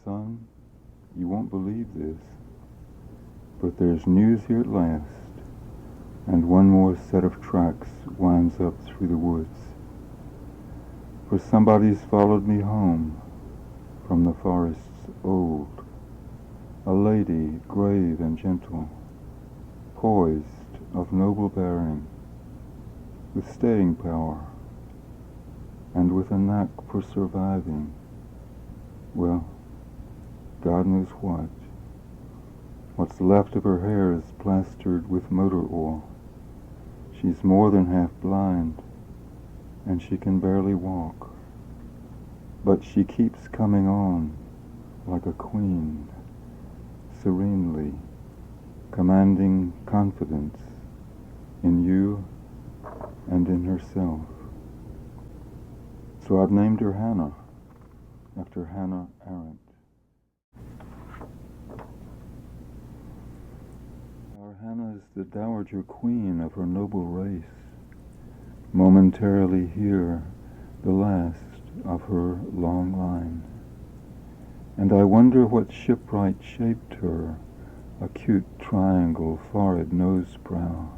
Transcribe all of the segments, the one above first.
Son, you won't believe this, but there's news here at last, and one more set of tracks winds up through the woods. For somebody's followed me home from the forests old, a lady grave and gentle, poised, of noble bearing, with staying power, and with a knack for surviving, well, God knows what. What's left of her hair is plastered with motor oil. She's more than half blind, and she can barely walk. But she keeps coming on like a queen, serenely, commanding confidence in you and in herself. So I've named her Hannah, after Hannah Arendt. Our Hannah is the dowager queen of her noble race, momentarily here, the last of her long line. And I wonder what shipwright shaped her, acute triangle, forehead, nose, brow,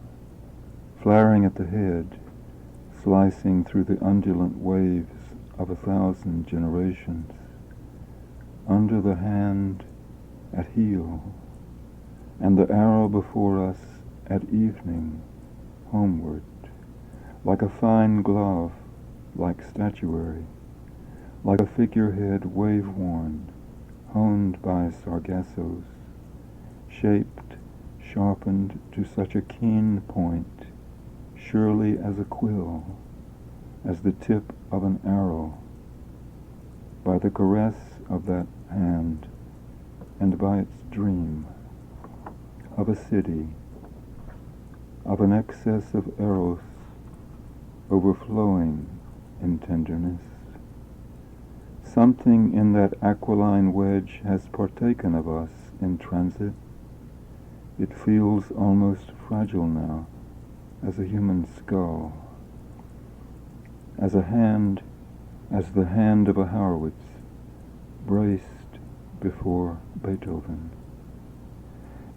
flaring at the head, slicing through the undulant waves of 1,000 generations, under the hand at heel, and the arrow before us at evening, homeward, like a fine glove, like statuary, like a figurehead wave-worn, honed by sargassos, shaped, sharpened to such a keen point, surely as a quill, as the tip of an arrow, by the caress of that hand, and by its dream, of a city, of an excess of eros, overflowing in tenderness. Something in that aquiline wedge has partaken of us in transit. It feels almost fragile now, as a human skull, as the hand of a Horowitz, braced before Beethoven.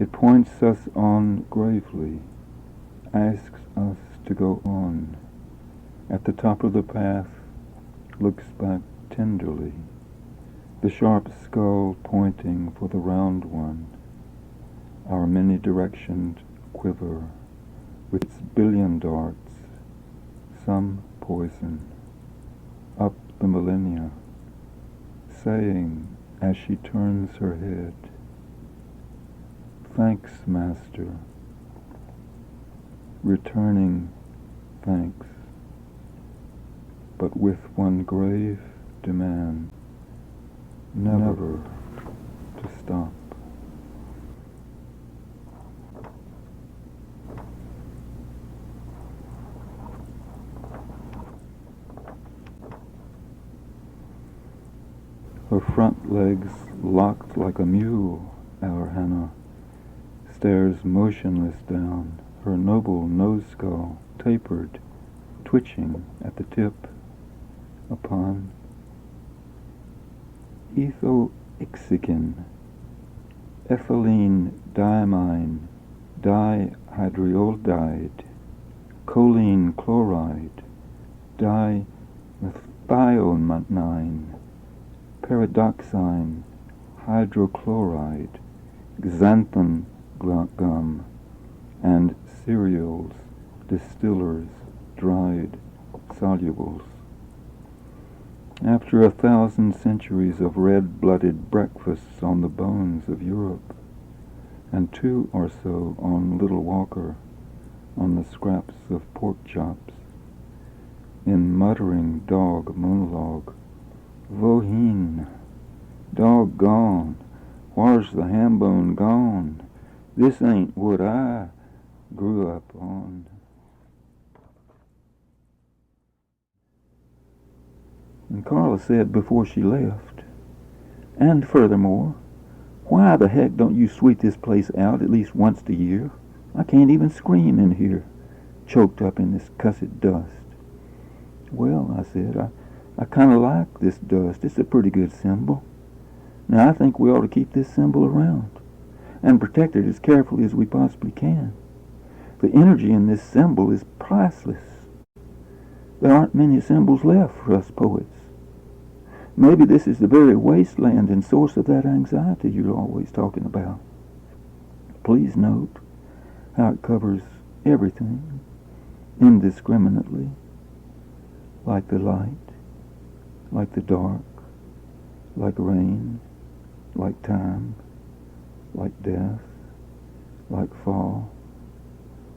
It points us on gravely, asks us to go on. At the top of the path, looks back tenderly, the sharp skull pointing for the round one, our many-directioned quiver, with its billion darts, some poison, up the millennia, saying as she turns her head, "Thanks, Master," returning thanks, but with one grave demand, never to stop. Her front legs locked like a mule, our Hannah stares motionless down, her noble nose skull tapered, twitching at the tip, upon ethoxygen, ethylene diamine, dihydroiodide, choline chloride, dimethionine, paradoxine, hydrochloride, xanthan gum, and cereals, distillers, dried solubles. After 1,000 centuries of red-blooded breakfasts on the bones of Europe, and 2 or so on Little Walker, on the scraps of pork chops, in muttering dog monologue, "Wohin? Doggone, whar's the ham bone gone? This ain't what I grew up on." And Carla said before she left, "And furthermore, why the heck don't you sweep this place out at least once a year? I can't even scream in here, choked up in this cussed dust." "Well," I said, I kind of like this dust. It's a pretty good symbol. Now I think we ought to keep this symbol around and protect it as carefully as we possibly can. The energy in this symbol is priceless. There aren't many symbols left for us poets. Maybe this is the very wasteland and source of that anxiety you're always talking about. Please note how it covers everything indiscriminately, like the light, like the dark, like rain, like time, like death, like fall,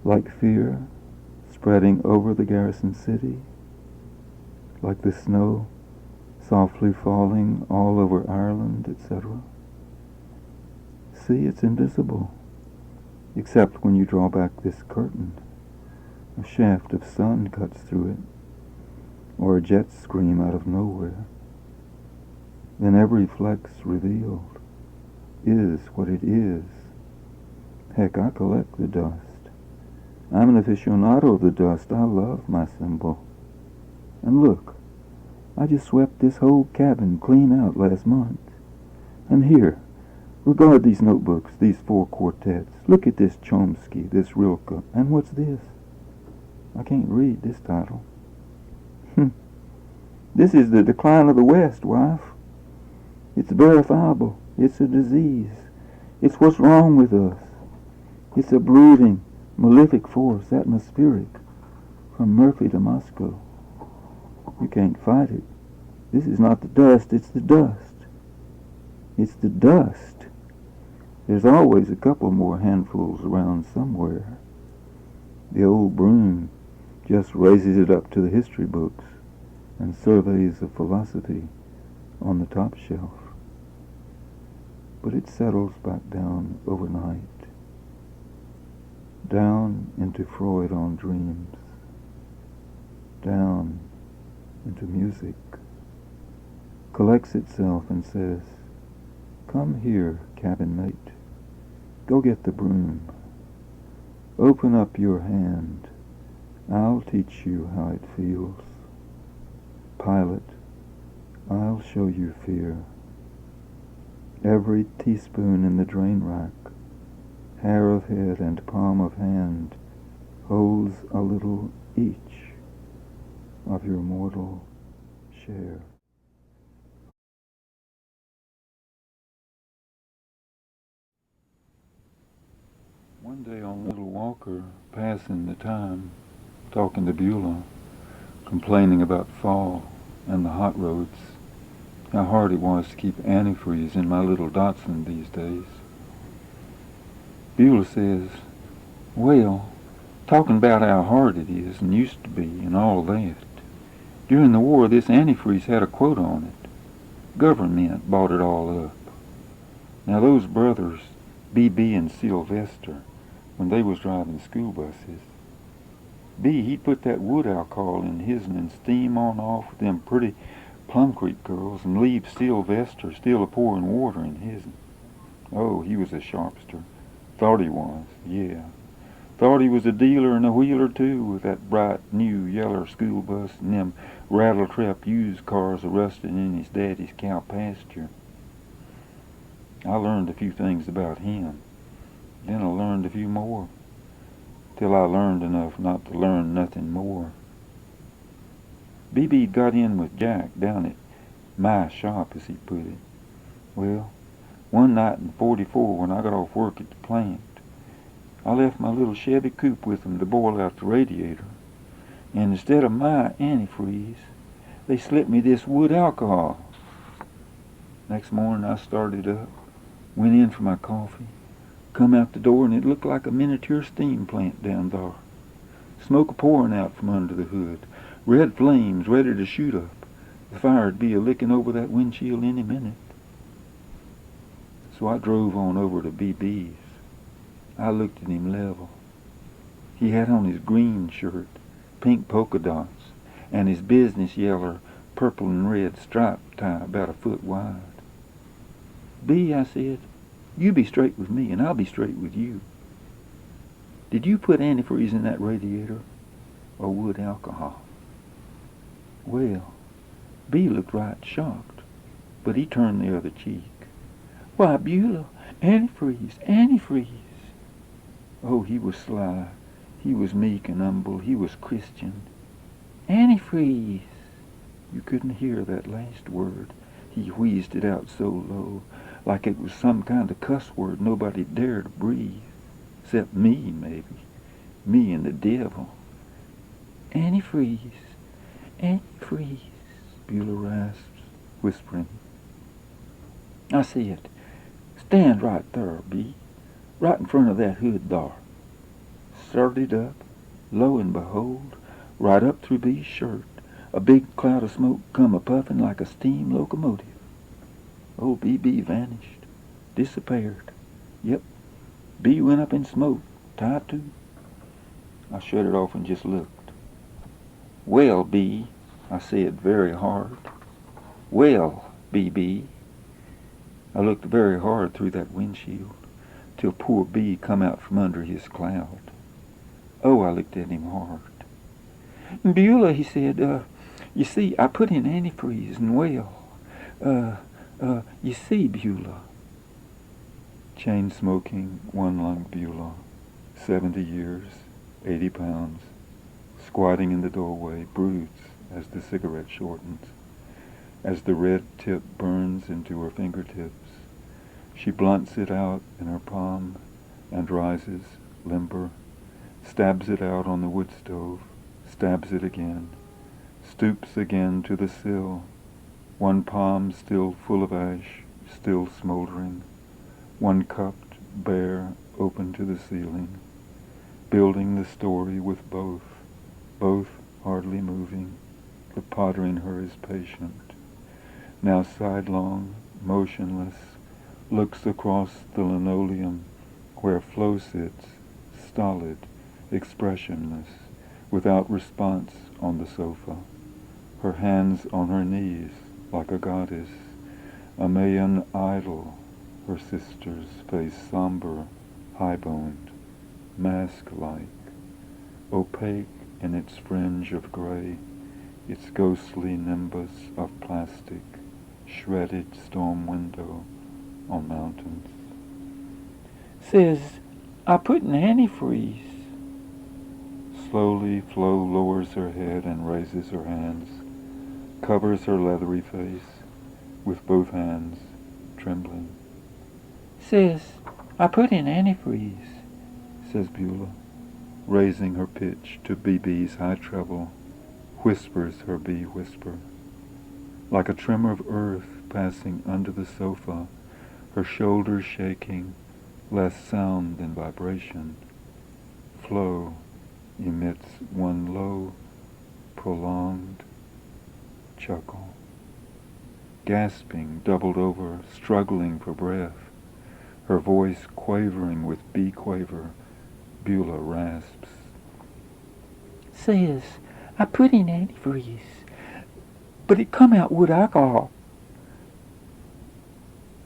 like fear spreading over the garrison city, like the snow softly falling all over Ireland, etc. See, it's invisible, except when you draw back this curtain. A shaft of sun cuts through it, or a jet scream out of nowhere. Then every flex revealed is what it is. Heck, I collect the dust. I'm an aficionado of the dust. I love my symbol. And look, I just swept this whole cabin clean out last month. And here, regard these notebooks, these 4 quartets. Look at this Chomsky, this Rilke. And what's this? I can't read this title. This is The Decline of the West, wife. It's verifiable. It's a disease. It's what's wrong with us. It's a brooding, malefic force, atmospheric, from Murphy to Moscow. You can't fight it. This is not the dust, it's the dust. It's the dust. There's always a couple more handfuls around somewhere. The old broom just raises it up to the history books and surveys of philosophy on the top shelf. But it settles back down overnight, down into Freud on dreams, down into music, collects itself and says, "Come here, cabin mate, go get the broom. Open up your hand, I'll teach you how it feels. Pilot, I'll show you fear. Every teaspoon in the drain rack, hair of head and palm of hand, holds a little each of your mortal share." One day on Little Walker, passing the time, talking to Beulah, complaining about fall and the hot roads, how hard it was to keep antifreeze in my little Datsun these days. Beulah says, "Well, talking about how hard it is and used to be and all that, during the war this antifreeze had a quote on it. Government bought it all up. Now those brothers, B.B. and Sylvester, when they was driving school buses, B, he'd put that wood alcohol in his'n and steam on off with them pretty Plum Creek girls and leave Sylvester still a-pouring water in his'n. Oh, he was a sharpster. Thought he was, yeah. Thought he was a dealer and a wheeler too, with that bright new yeller school bus and them rattle-trap used cars a-rusting in his daddy's cow pasture. I learned a few things about him. Then I learned a few more, till I learned enough not to learn nothing more. B.B. got in with Jack down at my shop, as he put it. Well, one night in '44, when I got off work at the plant, I left my little Chevy coupe with them to boil out the radiator, and instead of my antifreeze, they slipped me this wood alcohol. Next morning I started up, went in for my coffee, come out the door, and it looked like a miniature steam plant down there. Smoke pouring out from under the hood, red flames ready to shoot up. The fire'd be a-licking over that windshield any minute. So I drove on over to B.B.'s. I looked at him level. He had on his green shirt, pink polka dots, and his business yeller, purple and red striped tie about a foot wide. "B," I said, "you be straight with me, and I'll be straight with you. Did you put antifreeze in that radiator, or wood alcohol?" Well, B looked right shocked, but he turned the other cheek. Why, Beulah, antifreeze, antifreeze. Oh, he was sly. He was meek and humble. He was Christian. Antifreeze. You couldn't hear that last word. He wheezed it out so low, like it was some kind of cuss word nobody dared to breathe, except me, maybe. Me and the devil. Antifreeze, antifreeze, Beulah rasps, whispering. I said, stand right there, B, right in front of that hood there. Started up, lo and behold, right up through B's shirt, a big cloud of smoke come a-puffin' like a steam locomotive. Old B.B. vanished, disappeared. Yep, B went up in smoke, tied to. I shut it off and just looked. Well, B, I said very hard. Well, B.B. I looked very hard through that windshield, till poor B come out from under his cloud. Oh, I looked at him hard. Beulah, he said, you see, I put in antifreeze and you see, Beulah. Chain-smoking, one-lung Beulah, 70 years, 80 pounds, squatting in the doorway, broods as the cigarette shortens, as the red tip burns into her fingertips. She blunts it out in her palm and rises, limber, stabs it out on the wood stove, stabs it again, stoops again to the sill, one palm still full of ash, still smoldering, one cupped, bare, open to the ceiling, building the story with both hardly moving. The potter in her is patient, now sidelong, motionless, looks across the linoleum where Flo sits, stolid, expressionless, without response on the sofa, her hands on her knees like a goddess, a Mayan idol, her sister's face somber, high-boned, mask-like, opaque in its fringe of gray, its ghostly nimbus of plastic, shredded storm window on mountains. Says, I put in antifreeze. Slowly, Flo lowers her head and raises her hands, covers her leathery face with both hands, trembling. Says, I put in antifreeze, says Beulah, raising her pitch to BB's high treble, whispers her B whisper. Like a tremor of earth passing under the sofa, her shoulders shaking, less sound than vibration, Flo emits one low, prolonged chuckle. Gasping, doubled over, struggling for breath, her voice quavering with B quaver, Beulah rasps. Says, I put in antifreeze, but it come out wood alcohol.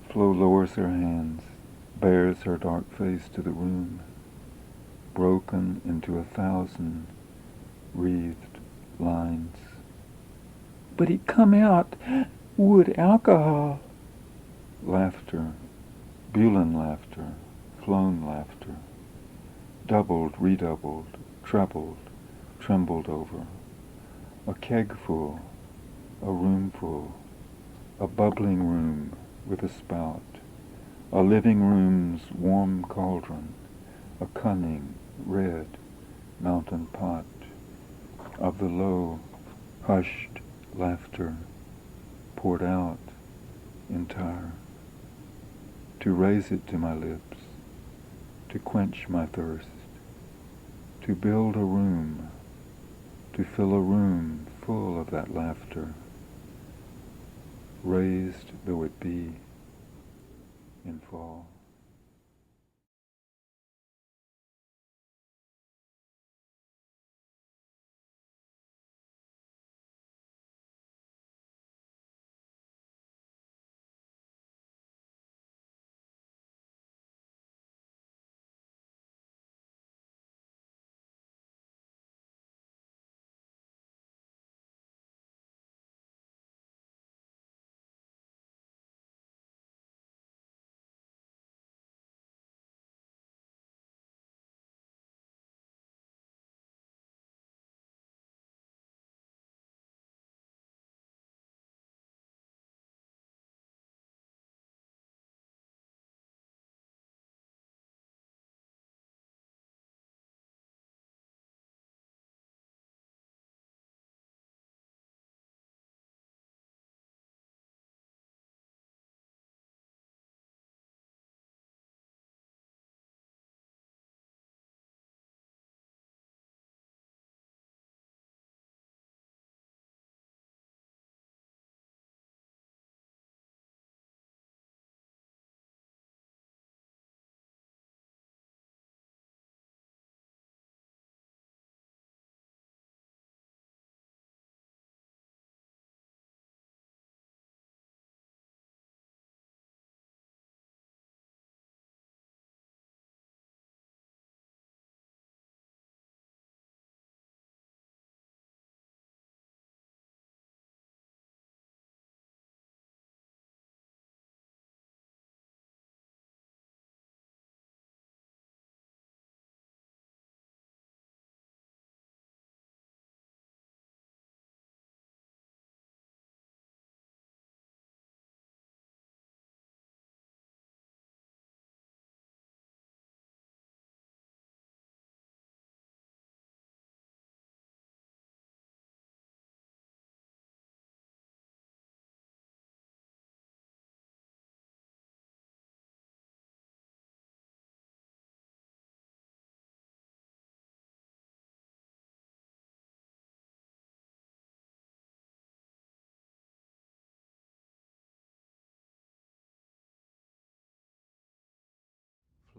Flo lowers her hands, bares her dark face to the room, broken into 1,000 wreathed lines. But it come out wood alcohol. Laughter, Beulan laughter, flown laughter, doubled, redoubled, trebled, trembled over. A keg full, a room full, a bubbling room with a spout, a living room's warm cauldron, a cunning, red mountain pot of the low, hushed laughter poured out entire, to raise it to my lips, to quench my thirst, to build a room, to fill a room full of that laughter, raised though it be in fall.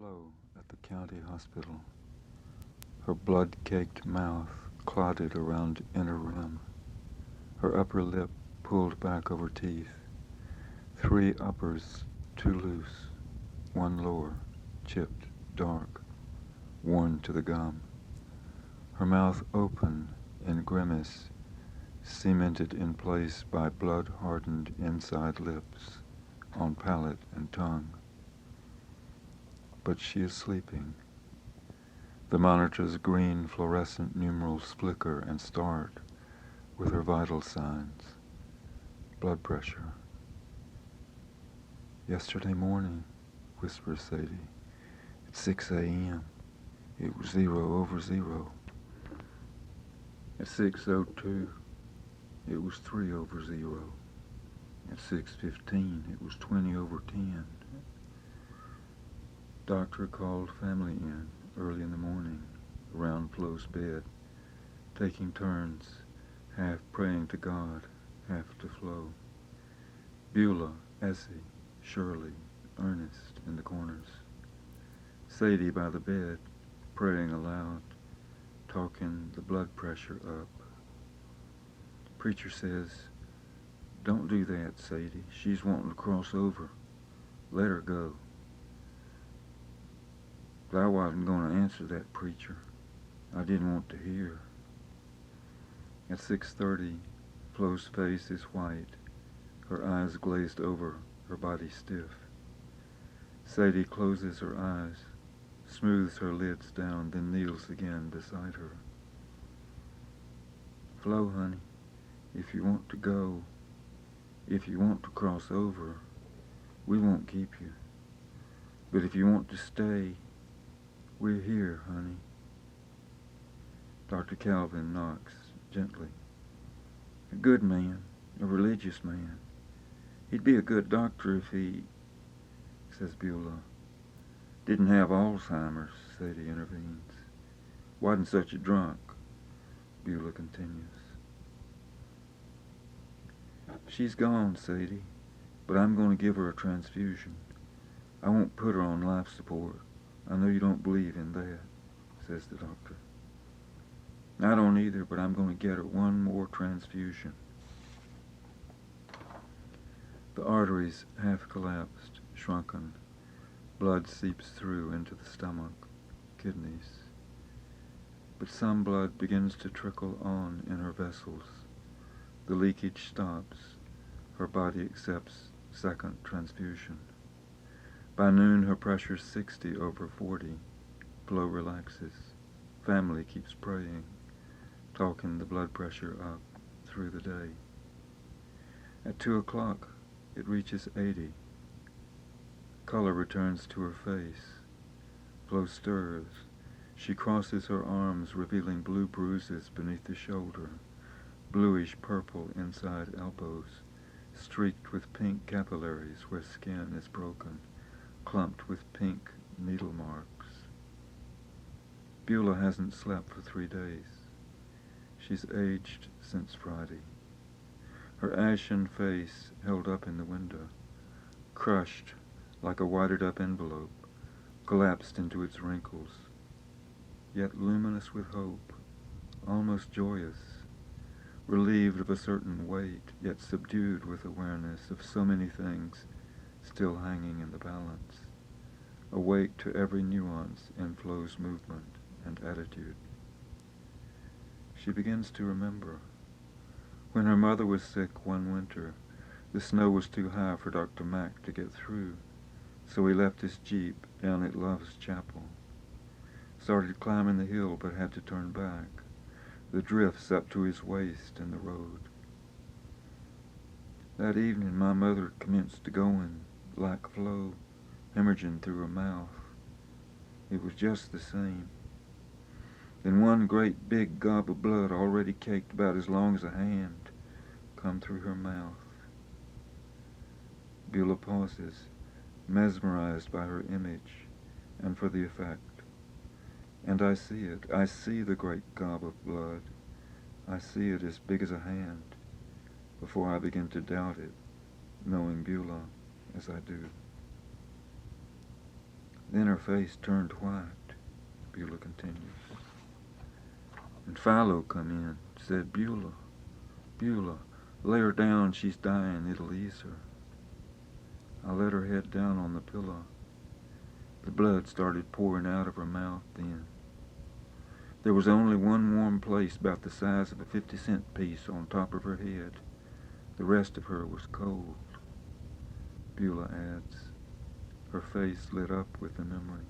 Winterflow at the county hospital. Her blood-caked mouth clotted around inner rim. Her upper lip pulled back over teeth. 3 uppers too loose, 1 lower, chipped, dark, worn to the gum. Her mouth open in grimace, cemented in place by blood-hardened inside lips on palate and tongue. But she is sleeping. The monitor's green fluorescent numerals flicker and start with her vital signs. Blood pressure. Yesterday morning, whispers Sadie, at 6 a.m., it was 0 over 0. At 6:02, it was 3 over 0. At 6:15, it was 20 over 10. Doctor called family in early in the morning, around Flo's bed, taking turns, half praying to God, half to Flo. Beulah, Essie, Shirley, Ernest in the corners. Sadie by the bed, praying aloud, talking the blood pressure up. Preacher says, "Don't do that, Sadie. She's wanting to cross over. Let her go." But I wasn't going to answer that preacher. I didn't want to hear. At 6:30, Flo's face is white, her eyes glazed over, her body stiff. Sadie closes her eyes, smooths her lids down, then kneels again beside her. "Flo, honey, if you want to go, if you want to cross over, we won't keep you. But if you want to stay, we're here, honey." Dr. Calvin knocks gently. "A good man, a religious man. He'd be a good doctor if he," says Beulah. "Didn't have Alzheimer's," Sadie intervenes. "Wasn't such a drunk," Beulah continues. "She's gone, Sadie, but I'm going to give her a transfusion. I won't put her on life support. I know you don't believe in that," says the doctor. "I don't either, but I'm going to get her 1 more transfusion." The arteries half collapsed, shrunken. Blood seeps through into the stomach, kidneys. But some blood begins to trickle on in her vessels. The leakage stops. Her body accepts 2nd transfusion. By noon, her pressure's 60 over 40. Flo relaxes. Family keeps praying, talking the blood pressure up through the day. At 2 o'clock, it reaches 80. Color returns to her face. Flo stirs. She crosses her arms, revealing blue bruises beneath the shoulder, bluish purple inside elbows, streaked with pink capillaries where skin is broken, clumped with pink needle marks. Beulah hasn't slept for 3 days. She's aged since Friday. Her ashen face held up in the window, crushed like a whited-up envelope, collapsed into its wrinkles, yet luminous with hope, almost joyous, relieved of a certain weight, yet subdued with awareness of so many things still hanging in the balance, awake to every nuance in Flo's movement and attitude. She begins to remember. When her mother was sick one winter, the snow was too high for Dr. Mack to get through, so he left his Jeep down at Love's Chapel. Started climbing the hill but had to turn back, the drifts up to his waist in the road. That evening my mother commenced to going, like Flo, hemorrhaging through her mouth. It was just the same. Then one great big gob of blood, already caked about as long as a hand, come through her mouth. Beulah pauses, mesmerized by her image and for the effect. And I see it. I see the great gob of blood. I see it as big as a hand, before I begin to doubt it, knowing Beulah as I do. Then her face turned white, Beulah continues. And Philo come in, said, Beulah, Beulah, lay her down, she's dying, it'll ease her. I let her head down on the pillow. The blood started pouring out of her mouth then. There was only one warm place about the size of a 50-cent piece on top of her head. The rest of her was cold. Beulah adds. Her face lit up with the memory.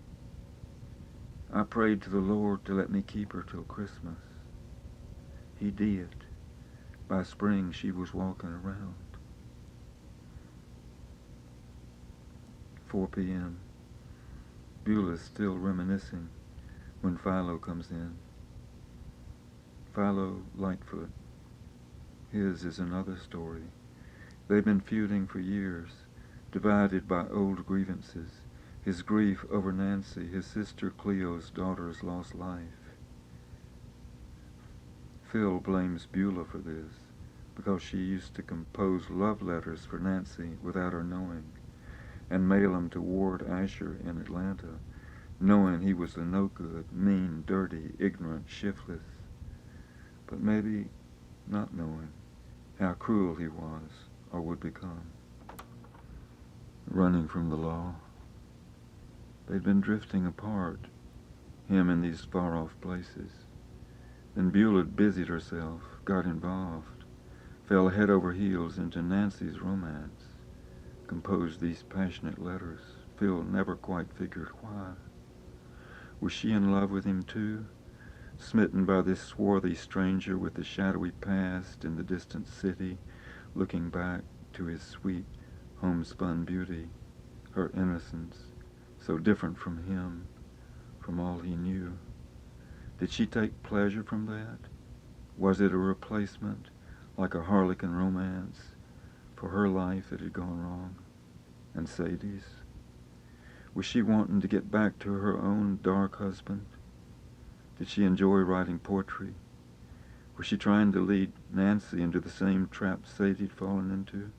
I prayed to the Lord to let me keep her till Christmas. He did. By spring she was walking around. 4 p.m. Beulah's still reminiscing when Philo comes in. Philo Lightfoot. His is another story. They've been feuding for years, divided by old grievances, his grief over Nancy, his sister Cleo's daughter's lost life. Phil blames Beulah for this, because she used to compose love letters for Nancy without her knowing, and mail them to Ward Asher in Atlanta, knowing he was the no-good, mean, dirty, ignorant, shiftless, but maybe not knowing how cruel he was or would become. Running from the law. They'd been drifting apart, him in these far-off places. Then Beulah busied herself, got involved, fell head over heels into Nancy's romance, composed these passionate letters. Phil never quite figured why. Was she in love with him too, smitten by this swarthy stranger with the shadowy past in the distant city, looking back to his sweet, homespun beauty, her innocence, so different from him, from all he knew? Did she take pleasure from that? Was it a replacement, like a harlequin romance, for her life that had gone wrong? And Sadie's? Was she wanting to get back to her own dark husband? Did she enjoy writing poetry? Was she trying to lead Nancy into the same trap Sadie'd fallen into?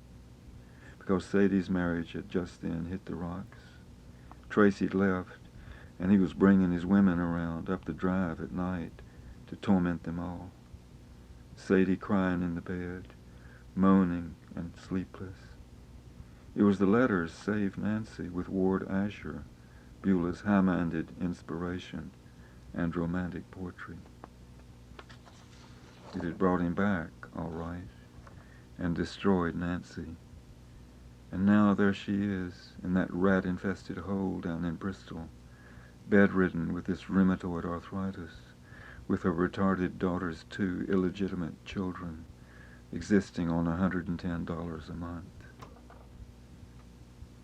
Because Sadie's marriage had just then hit the rocks. Tracy'd left, and he was bringing his women around up the drive at night to torment them all. Sadie crying in the bed, moaning and sleepless. It was the letters saved Nancy with Ward Asher, Beulah's high-minded inspiration and romantic poetry. It had brought him back, all right, and destroyed Nancy. And now there she is, in that rat-infested hole down in Bristol, bedridden with this rheumatoid arthritis, with her retarded daughter's 2 illegitimate children, existing on $110 a month.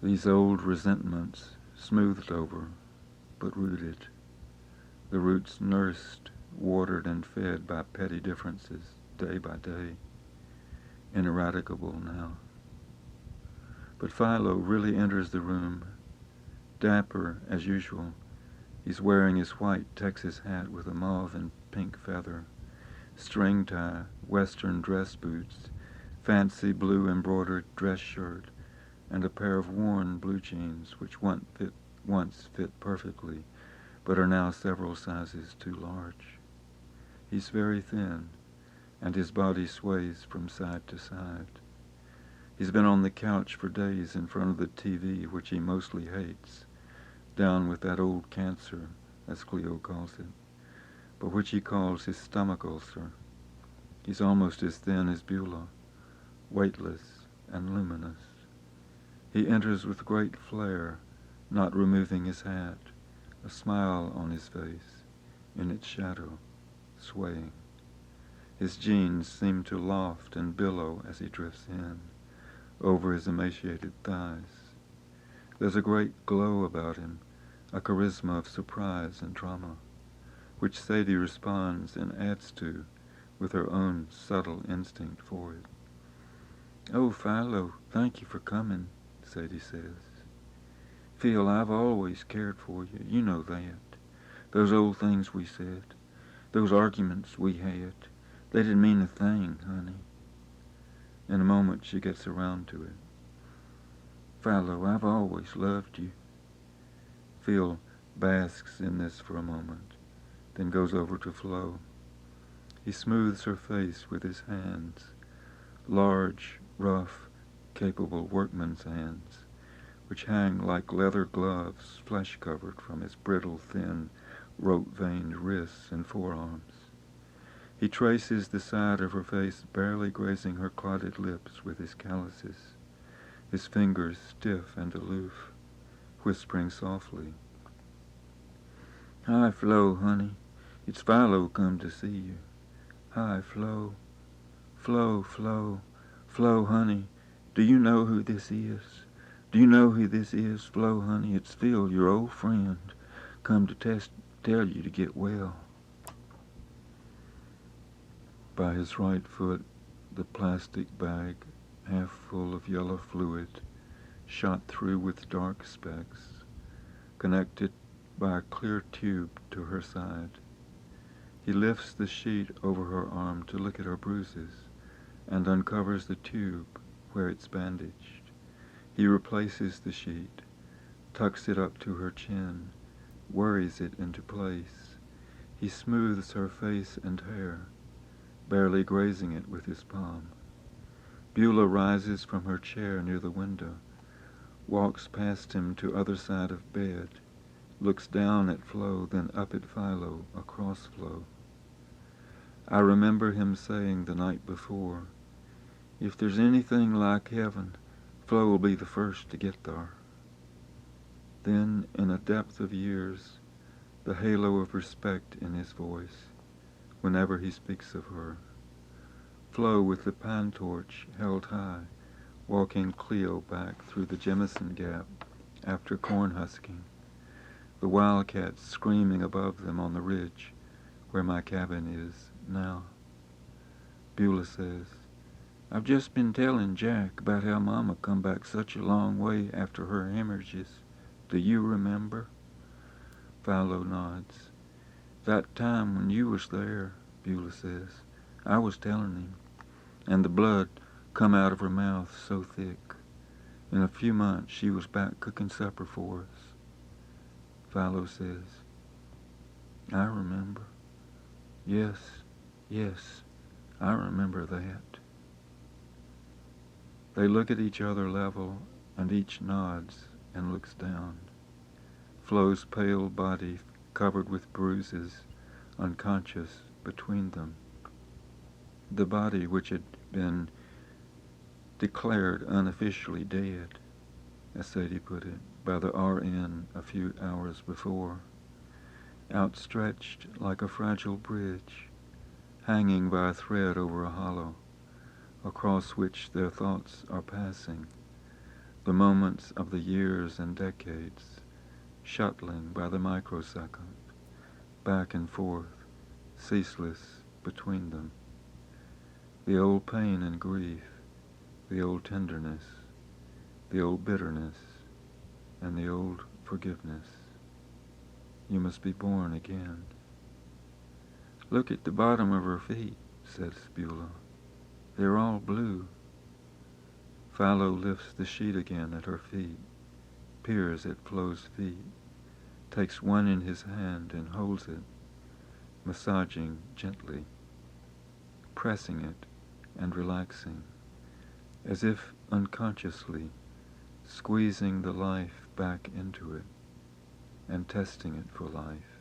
These old resentments, smoothed over, but rooted. The roots nursed, watered, and fed by petty differences, day by day, ineradicable now. But Philo really enters the room, dapper as usual. He's wearing his white Texas hat with a mauve and pink feather, string tie, western dress boots, fancy blue embroidered dress shirt, and a pair of worn blue jeans which once fit perfectly, but are now several sizes too large. He's very thin, and his body sways from side to side. He's been on the couch for days in front of the TV, which he mostly hates, down with that old cancer, as Cleo calls it, but which he calls his stomach ulcer. He's almost as thin as Beulah, weightless and luminous. He enters with great flair, not removing his hat, a smile on his face, in its shadow, swaying. His jeans seem to loft and billow as he drifts in, over his emaciated thighs. There's a great glow about him, a charisma of surprise and drama, which Sadie responds and adds to with her own subtle instinct for it. "Oh, Philo, thank you for coming," Sadie says. "Phil, I've always cared for you, you know that. Those old things we said, those arguments we had, they didn't mean a thing, honey." In a moment she gets around to it. "Philo, I've always loved you." Phil basks in this for a moment, then goes over to Flo. He smooths her face with his hands, large, rough, capable workman's hands, which hang like leather gloves, flesh-covered from his brittle, thin, rope-veined wrists and forearms. He traces the side of her face, barely grazing her clotted lips with his calluses, his fingers stiff and aloof, whispering softly, "Hi, Flo, honey. It's Philo come to see you. Hi, Flo. Flo, Flo. Flo, honey. Do you know who this is? Do you know who this is, Flo, honey? It's Phil, your old friend, come to tell you to get well." By his right foot, the plastic bag, half full of yellow fluid, shot through with dark specks, connected by a clear tube to her side. He lifts the sheet over her arm to look at her bruises and uncovers the tube where it's bandaged. He replaces the sheet, tucks it up to her chin, worries it into place. He smooths her face and hair, barely grazing it with his palm. Beulah rises from her chair near the window, walks past him to other side of bed, looks down at Flo, then up at Philo, across Flo. I remember him saying the night before, "If there's anything like heaven, Flo will be the first to get there." Then, in a depth of years, the halo of respect in his voice, whenever he speaks of her. Flo with the pine torch held high, walking Cleo back through the Jemison Gap after corn husking, the wildcats screaming above them on the ridge where my cabin is now. Beulah says, "I've just been telling Jack about how Mama come back such a long way after her hemorrhages. Do you remember?" Philo nods. "That time when you was there," Beulah says, "I was telling him, and the blood come out of her mouth so thick. In a few months she was back cooking supper for us." Philo says, "I remember. Yes, yes, I remember that." They look at each other level, and each nods and looks down. Flo's pale body covered with bruises, unconscious between them. The body which had been declared unofficially dead, as Sadie put it, by the RN a few hours before, outstretched like a fragile bridge, hanging by a thread over a hollow, across which their thoughts are passing, the moments of the years and decades, shuttling by the microsecond, back and forth, ceaseless between them. The old pain and grief, the old tenderness, the old bitterness, and the old forgiveness. You must be born again. "Look at the bottom of her feet," says Beulah. "They're all blue." Philo lifts the sheet again at her feet, peers at Flo's feet, takes one in his hand and holds it, massaging gently, pressing it and relaxing, as if unconsciously squeezing the life back into it and testing it for life,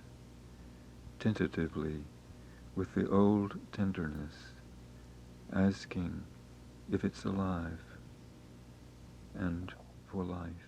tentatively, with the old tenderness, asking if it's alive and for life.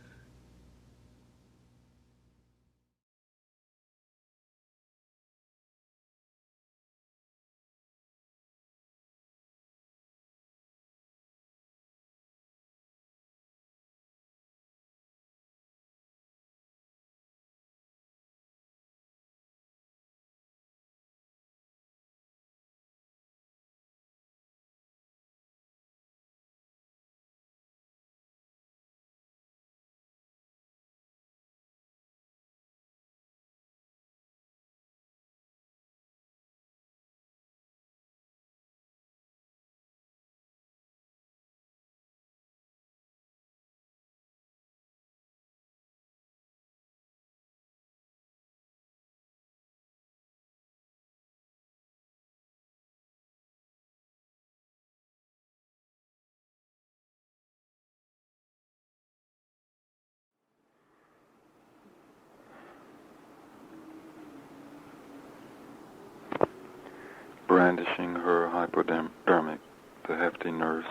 brandishing her hypodermic, the hefty nurse,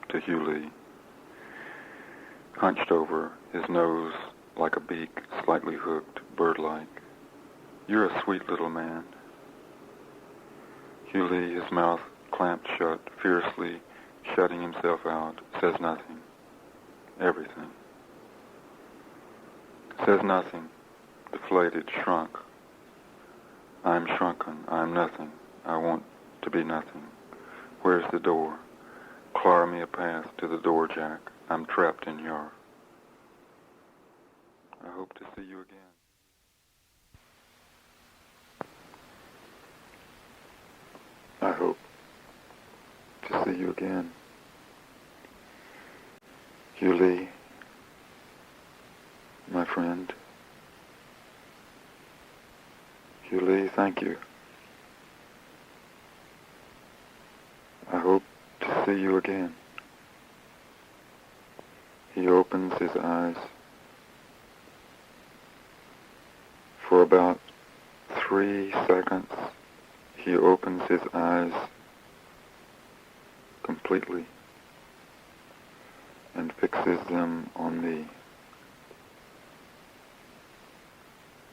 to Hugh Lee, hunched over, his nose like a beak, slightly hooked, bird-like. "You're a sweet little man." Hugh Lee, his mouth clamped shut, fiercely shutting himself out, says nothing. Everything. Says nothing. Deflated, shrunk. I'm shrunken. I'm nothing. I want to be nothing. Where's the door? Clar me a path to the door, Jack. I'm trapped in your. I hope to see you again. I hope to see you again. Hugh Lee, my friend. Hugh Lee, thank you. I hope to see you again. He opens his eyes. For about 3 seconds, he opens his eyes completely and fixes them on me.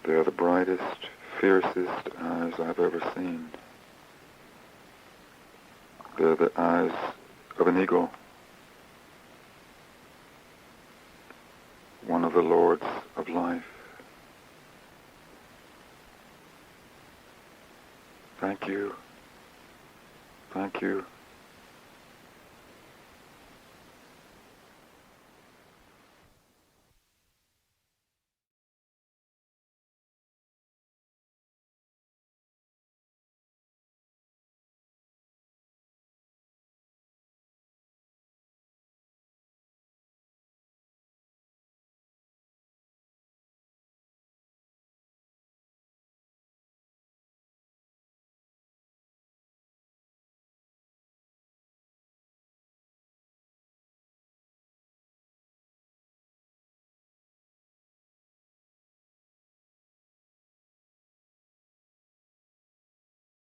They're the brightest, fiercest eyes I've ever seen. They're the eyes of an eagle, one of the lords of life. Thank you. Thank you.